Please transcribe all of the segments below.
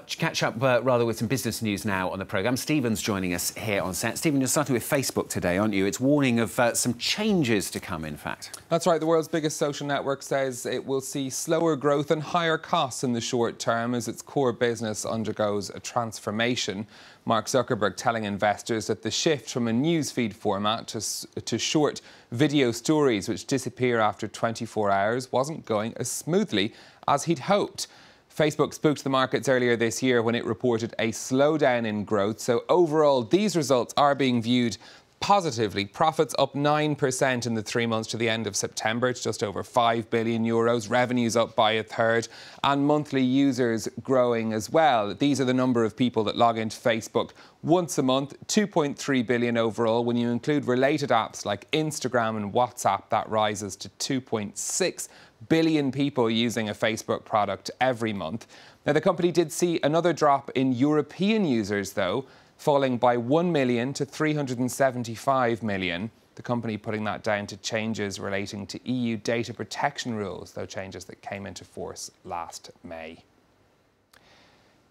catch up rather with some business news now on the programme. Stephen's joining us here on set. Stephen, you're starting with Facebook today, aren't you? It's warning of some changes to come, in fact. That's right. The world's biggest social network says it will see slower growth and higher costs in the short term as its core business undergoes a transformation. Mark Zuckerberg telling investors that the shift from a newsfeed format to short video stories which disappear after 24 hours wasn't going as smoothly as he'd hoped. Facebook spooked the markets earlier this year when it reported a slowdown in growth. So overall, these results are being viewed positively. Profits up 9% in the 3 months to the end of September. It's just over €5 billion. Revenues up by a third. And monthly users growing as well. These are the number of people that log into Facebook once a month. 2.3 billion overall. When you include related apps like Instagram and WhatsApp, that rises to 2.6 billion people using a Facebook product every month. Now, the company did see another drop in European users, though, falling by 1 million to 375 million. The company putting that down to changes relating to EU data protection rules, though changes that came into force last May.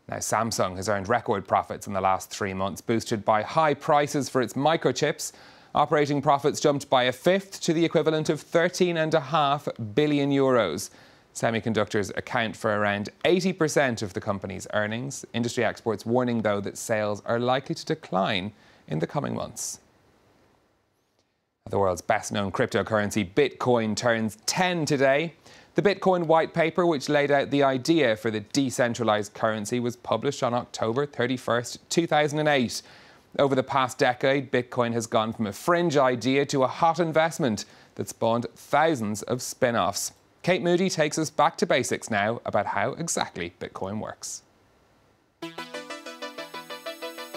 Now, Samsung has earned record profits in the last 3 months, boosted by high prices for its microchips. Operating profits jumped by a fifth to the equivalent of €13.5 billion. Semiconductors account for around 80% of the company's earnings. Industry experts warning, though, that sales are likely to decline in the coming months. The world's best-known cryptocurrency, Bitcoin, turns 10 today. The Bitcoin white paper, which laid out the idea for the decentralized currency, was published on October 31st, 2008. Over the past decade, Bitcoin has gone from a fringe idea to a hot investment that spawned thousands of spin-offs. Kate Moody takes us back to basics now about how exactly Bitcoin works.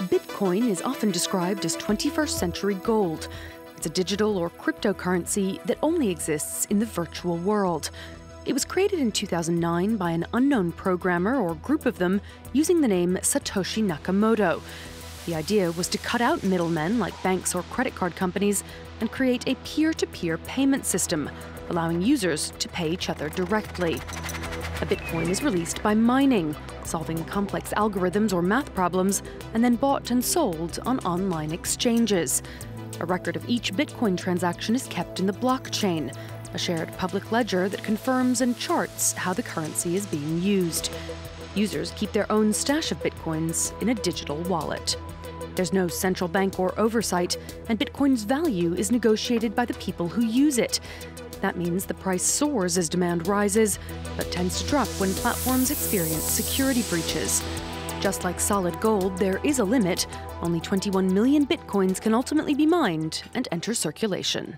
Bitcoin is often described as 21st century gold. It's a digital or cryptocurrency that only exists in the virtual world. It was created in 2009 by an unknown programmer or group of them using the name Satoshi Nakamoto. The idea was to cut out middlemen like banks or credit card companies and create a peer-to-peer payment system, allowing users to pay each other directly. A Bitcoin is released by mining, solving complex algorithms or math problems, and then bought and sold on online exchanges. A record of each Bitcoin transaction is kept in the blockchain, a shared public ledger that confirms and charts how the currency is being used. Users keep their own stash of Bitcoins in a digital wallet. There's no central bank or oversight, and Bitcoin's value is negotiated by the people who use it. That means the price soars as demand rises, but tends to drop when platforms experience security breaches. Just like solid gold, there is a limit. Only 21 million Bitcoins can ultimately be mined and enter circulation.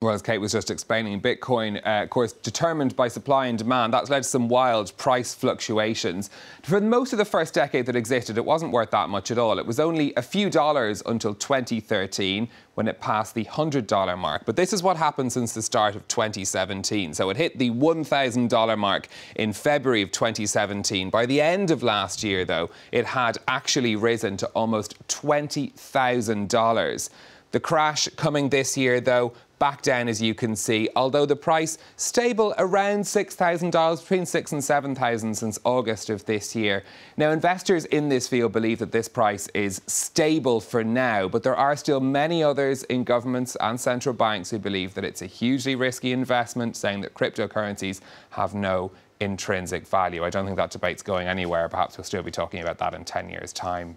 Well, as Kate was just explaining, Bitcoin, of course, determined by supply and demand. That's led to some wild price fluctuations. For most of the first decade that existed, it wasn't worth that much at all. It was only a few dollars until 2013, when it passed the $100 mark. But this is what happened since the start of 2017. So it hit the $1,000 mark in February of 2017. By the end of last year, though, it had actually risen to almost $20,000. The crash coming this year, though, back down, as you can see, although the price stable around $6,000, between $6,000 and $7,000 since August of this year. Now, investors in this field believe that this price is stable for now, but there are still many others in governments and central banks who believe that it's a hugely risky investment, saying that cryptocurrencies have no intrinsic value. I don't think that debate's going anywhere. Perhaps we'll still be talking about that in 10 years' time.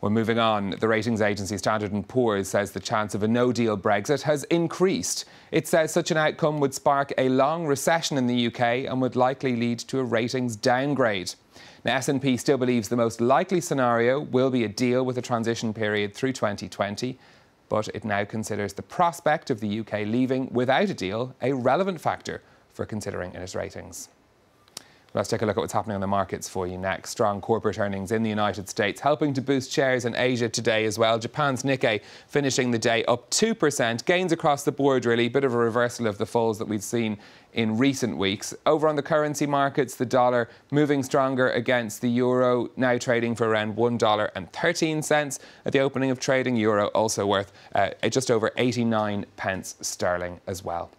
Well, moving on, the ratings agency Standard & Poor's says the chance of a no-deal Brexit has increased. It says such an outcome would spark a long recession in the UK and would likely lead to a ratings downgrade. Now, S&P still believes the most likely scenario will be a deal with a transition period through 2020, but it now considers the prospect of the UK leaving without a deal a relevant factor for considering in its ratings. Let's take a look at what's happening on the markets for you next. Strong corporate earnings in the United States, helping to boost shares in Asia today as well. Japan's Nikkei finishing the day up 2%. Gains across the board, really. Bit of a reversal of the falls that we've seen in recent weeks. Over on the currency markets, the dollar moving stronger against the euro, now trading for around $1.13 at the opening of trading. Euro also worth just over 89 pence sterling as well.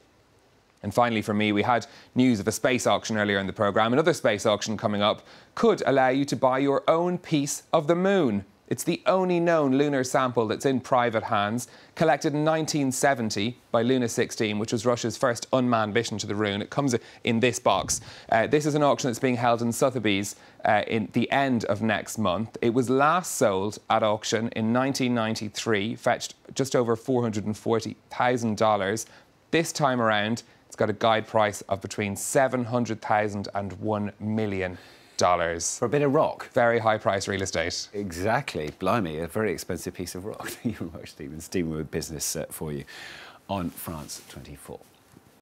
And finally, for me, we had news of a space auction earlier in the programme. Another space auction coming up could allow you to buy your own piece of the moon. It's the only known lunar sample that's in private hands, collected in 1970 by Luna 16, which was Russia's first unmanned mission to the Moon. It comes in this box. This is an auction that's being held in Sotheby's in the end of next month. It was last sold at auction in 1993, fetched just over $440,000. This time around, it's got a guide price of between $700,000 and $1 million. For a bit of rock. Very high price real estate. Exactly. Blimey, a very expensive piece of rock. Thank you very much, Stephen. Stephen with business for you on France 24.